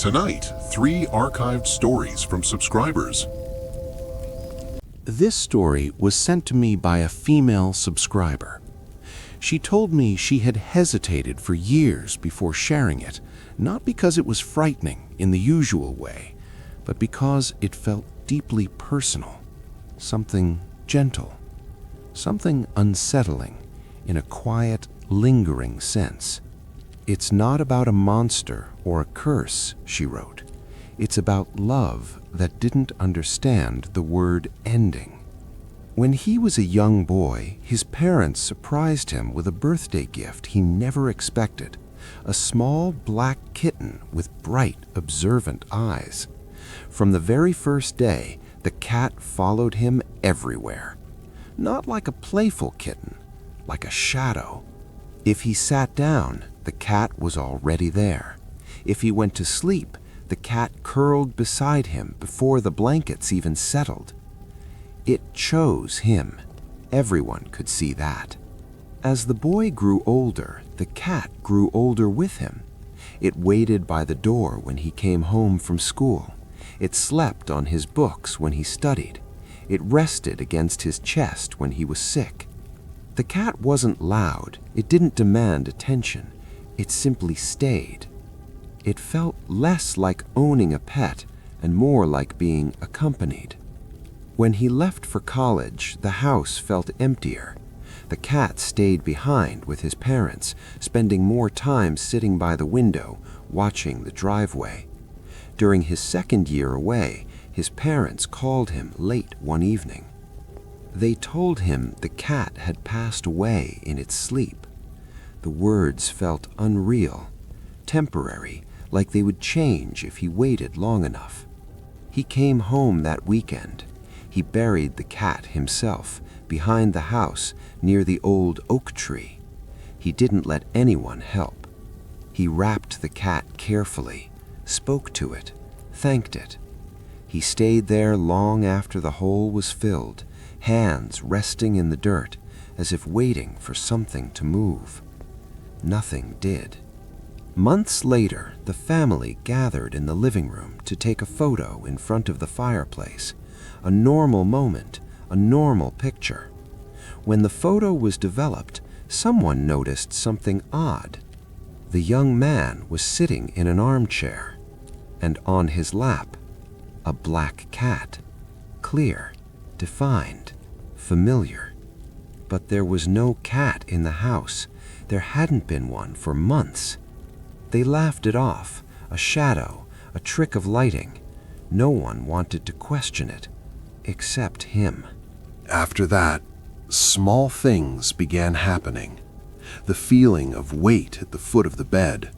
Tonight, 3 archived stories from subscribers. This story was sent to me by a female subscriber. She told me she had hesitated for years before sharing it, not because it was frightening in the usual way, but because it felt deeply personal, something gentle, something unsettling in a quiet, lingering sense. "It's not about a monster or a curse," she wrote. "It's about love that didn't understand the word ending." When he was a young boy, his parents surprised him with a birthday gift he never expected, a small black kitten with bright, observant eyes. From the very first day, the cat followed him everywhere. Not like a playful kitten, like a shadow. If he sat down, the cat was already there. If he went to sleep, the cat curled beside him before the blankets even settled. It chose him. Everyone could see that. As the boy grew older, the cat grew older with him. It waited by the door when he came home from school. It slept on his books when he studied. It rested against his chest when he was sick. The cat wasn't loud. It didn't demand attention. It simply stayed. It felt less like owning a pet and more like being accompanied. When he left for college, the house felt emptier. The cat stayed behind with his parents, spending more time sitting by the window, watching the driveway. During his second year away, his parents called him late one evening. They told him the cat had passed away in its sleep. The words felt unreal, temporary, like they would change if he waited long enough. He came home that weekend. He buried the cat himself behind the house near the old oak tree. He didn't let anyone help. He wrapped the cat carefully, spoke to it, thanked it. He stayed there long after the hole was filled, hands resting in the dirt as if waiting for something to move. Nothing did. Months later, the family gathered in the living room to take a photo in front of the fireplace. A normal moment, a normal picture. When the photo was developed, someone noticed something odd. The young man was sitting in an armchair, and on his lap, a black cat, clear, defined, familiar. But there was no cat in the house. There hadn't been one for months. They laughed it off, a shadow, a trick of lighting. No one wanted to question it, except him. After that, small things began happening. The feeling of weight at the foot of the bed,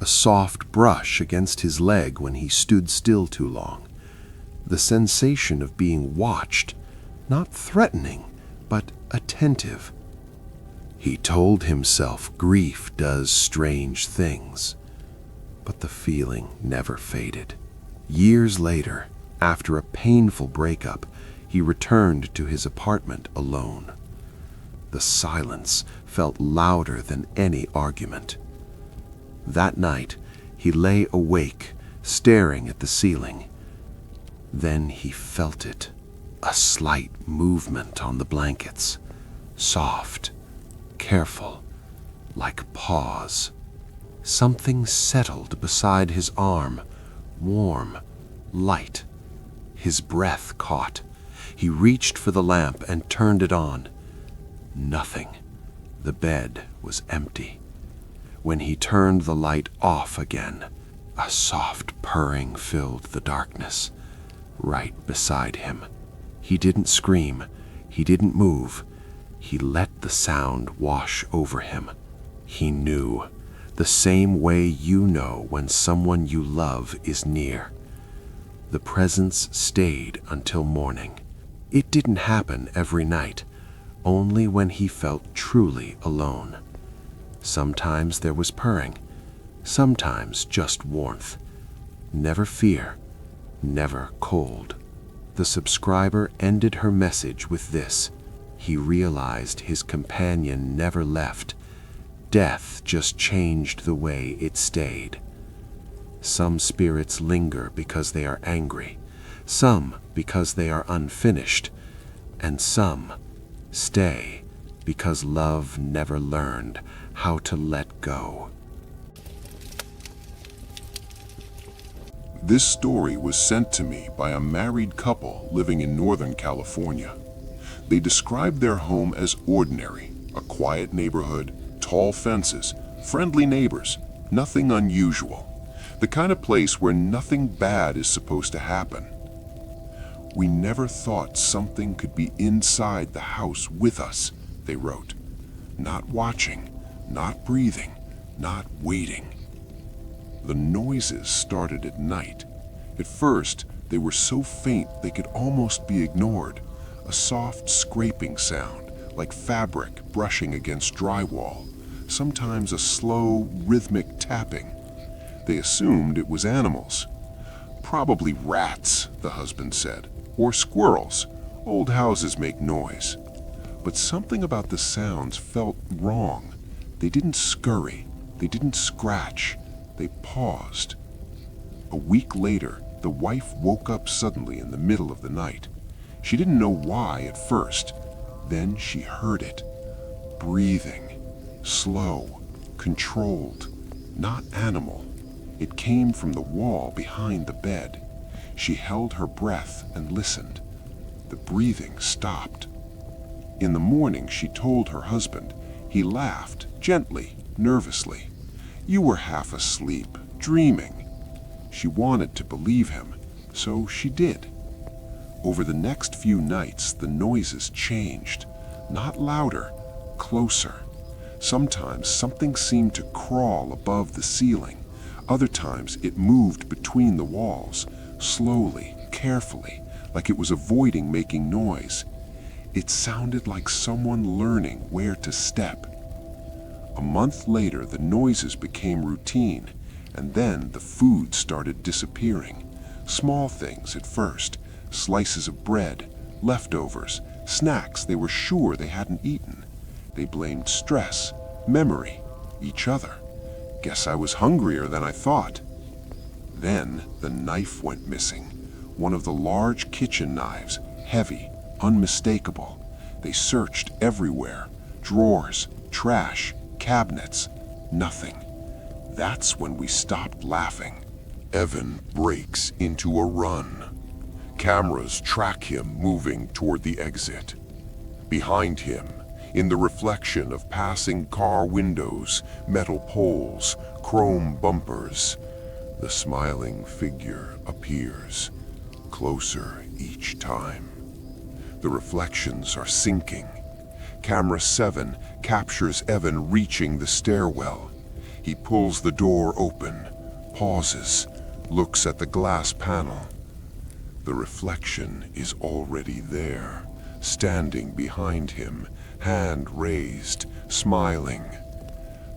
a soft brush against his leg when he stood still too long, the sensation of being watched, not threatening, but attentive. He told himself grief does strange things, but the feeling never faded. Years later, after a painful breakup, he returned to his apartment alone. The silence felt louder than any argument. That night, he lay awake, staring at the ceiling. Then he felt it, a slight movement on the blankets, soft, careful, like paws. Something settled beside his arm, warm, light. His breath caught. He reached for the lamp and turned it on. Nothing. The bed was empty. When he turned the light off again, a soft purring filled the darkness, right beside him. He didn't scream. He didn't move. He let the sound wash over him. He knew, the same way you know when someone you love is near. The presence stayed until morning. It didn't happen every night, only when he felt truly alone. Sometimes there was purring, sometimes just warmth. Never fear, never cold. The subscriber ended her message with this. He realized his companion never left. Death just changed the way it stayed. Some spirits linger because they are angry, some because they are unfinished, and some stay because love never learned how to let go. This story was sent to me by a married couple living in Northern California. They described their home as ordinary, a quiet neighborhood, tall fences, friendly neighbors, nothing unusual. The kind of place where nothing bad is supposed to happen. "We never thought something could be inside the house with us," they wrote. "Not watching, not breathing, not waiting." The noises started at night. At first, they were so faint they could almost be ignored. A soft scraping sound, like fabric brushing against drywall. Sometimes a slow, rhythmic tapping. They assumed it was animals. "Probably rats," the husband said, "or squirrels. Old houses make noise." But something about the sounds felt wrong. They didn't scurry. They didn't scratch. They paused. A week later, the wife woke up suddenly in the middle of the night. She didn't know why at first. Then she heard it. Breathing. Slow. Controlled. Not animal. It came from the wall behind the bed. She held her breath and listened. The breathing stopped. In the morning, she told her husband. He laughed, gently, nervously. "You were half asleep, dreaming." She wanted to believe him, so she did. Over the next few nights, the noises changed. Not louder, closer. Sometimes something seemed to crawl above the ceiling. Other times it moved between the walls, slowly, carefully, like it was avoiding making noise. It sounded like someone learning where to step. A month later, the noises became routine, and then the food started disappearing. Small things at first, slices of bread, leftovers, snacks they were sure they hadn't eaten. They blamed stress, memory, each other. "Guess I was hungrier than I thought." Then the knife went missing. One of the large kitchen knives, heavy, unmistakable. They searched everywhere. Drawers, trash, cabinets, nothing. That's when we stopped laughing. Evan breaks into a run. Cameras track him moving toward the exit. Behind him, in the reflection of passing car windows, metal poles, chrome bumpers, the smiling figure appears, closer each time. The reflections are sinking. Camera 7 captures Evan reaching the stairwell. He pulls the door open, pauses, looks at the glass panel. The reflection is already there, standing behind him, hand raised, smiling.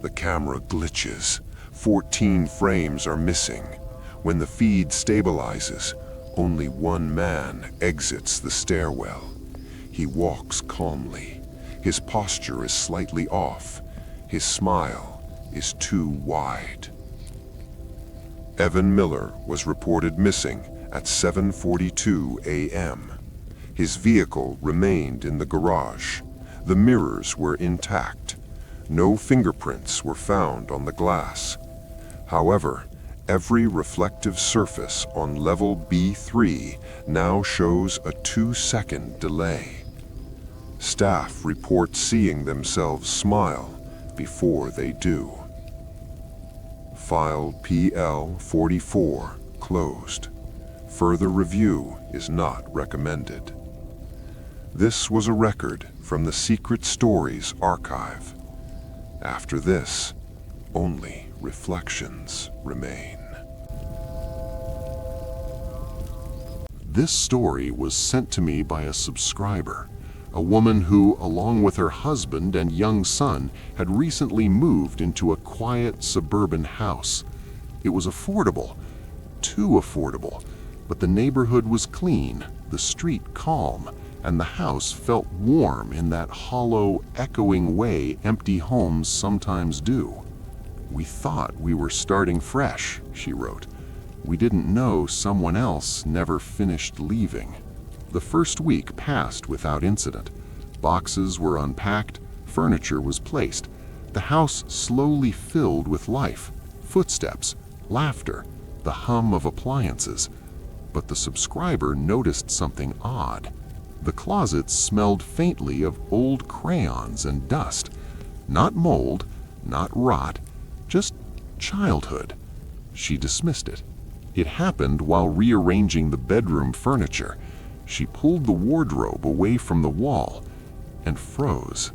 The camera glitches. 14 frames are missing. When the feed stabilizes, only one man exits the stairwell. He walks calmly. His posture is slightly off. His smile is too wide. Evan Miller was reported missing at 7:42 a.m. His vehicle remained in the garage. The mirrors were intact. No fingerprints were found on the glass. However, every reflective surface on level B3 now shows a 2-second delay. Staff report seeing themselves smile before they do. File PL44 closed. Further review is not recommended. This was a record from the Secret Stories archive. After this, only reflections remain. This story was sent to me by a subscriber, a woman who, along with her husband and young son, had recently moved into a quiet suburban house. It was affordable, too affordable, but the neighborhood was clean, the street calm, and the house felt warm in that hollow, echoing way empty homes sometimes do. "We thought we were starting fresh," she wrote. "We didn't know someone else never finished leaving." The first week passed without incident. Boxes were unpacked, furniture was placed. The house slowly filled with life, footsteps, laughter, the hum of appliances. But the subscriber noticed something odd. The closet smelled faintly of old crayons and dust. Not mold, not rot, just childhood. She dismissed it. It happened while rearranging the bedroom furniture. She pulled the wardrobe away from the wall and froze.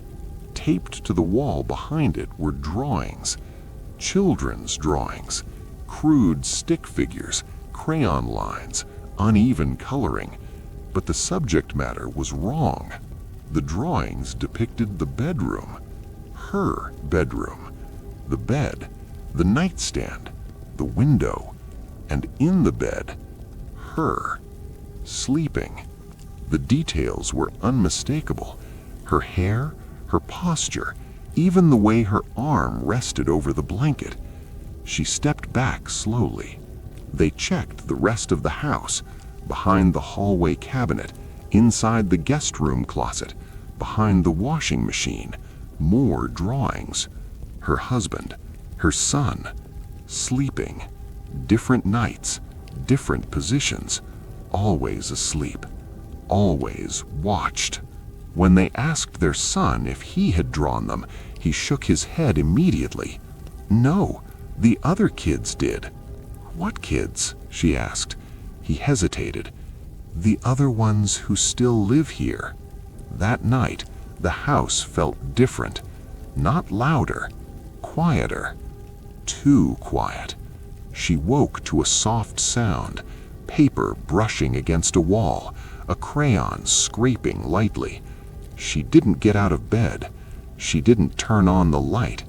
Taped to the wall behind it were drawings. Children's drawings. Crude stick figures, crayon lines, uneven coloring. But the subject matter was wrong. The drawings depicted the bedroom. Her bedroom. The bed, the nightstand, the window, and in the bed, her, sleeping. The details were unmistakable. Her hair, her posture, even the way her arm rested over the blanket. She stepped back slowly. They checked the rest of the house, behind the hallway cabinet, inside the guest room closet, behind the washing machine. More drawings. Her husband, her son, sleeping. Different nights, different positions, always asleep, always watched. When they asked their son if he had drawn them, he shook his head immediately. "No, the other kids did." "What kids?" she asked. He hesitated. "The other ones who still live here." That night, the house felt different. Not louder, quieter. Too quiet. She woke to a soft sound, paper brushing against a wall, a crayon scraping lightly. She didn't get out of bed. She didn't turn on the light.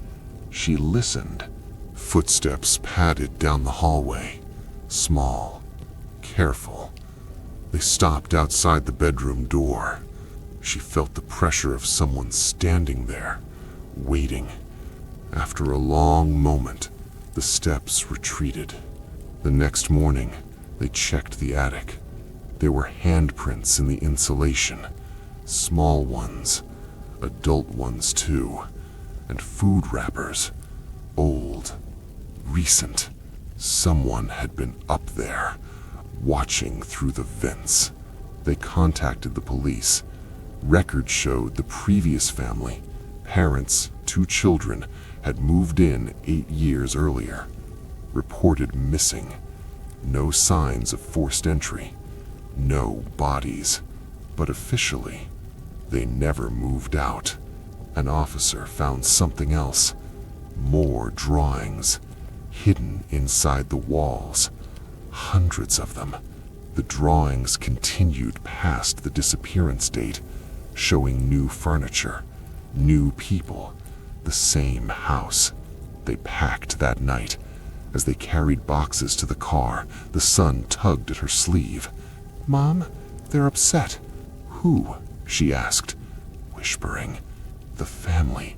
She listened. Footsteps padded down the hallway, small, careful. They stopped outside the bedroom door. She felt the pressure of someone standing there, waiting. After a long moment, the steps retreated. The next morning, they checked the attic. There were handprints in the insulation, small ones, adult ones too, and food wrappers, old, recent. Someone had been up there, watching through the vents. They contacted the police. Records showed the previous family, parents, 2 children, had moved in 8 years earlier. Reported missing. No signs of forced entry. No bodies. But officially, they never moved out. An officer found something else. More drawings, hidden inside the walls. Hundreds of them. The drawings continued past the disappearance date, showing new furniture, new people, the same house. They packed that night. As they carried boxes to the car, the son tugged at her sleeve. "Mom, they're upset." "Who?" she asked, whispering. "The family.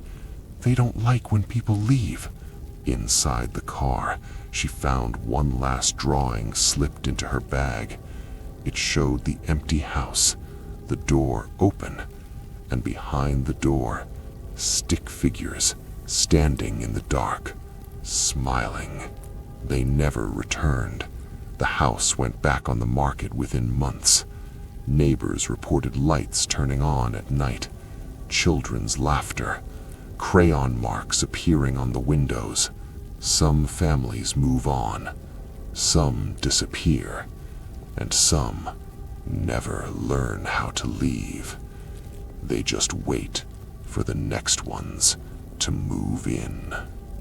They don't like when people leave." Inside the car, she found one last drawing slipped into her bag. It showed the empty house, the door open, and behind the door, stick figures standing in the dark, smiling. They never returned. The house went back on the market within months. Neighbors reported lights turning on at night, children's laughter, crayon marks appearing on the windows. Some families move on, some disappear, and some never learn how to leave. They just wait for the next ones to move in.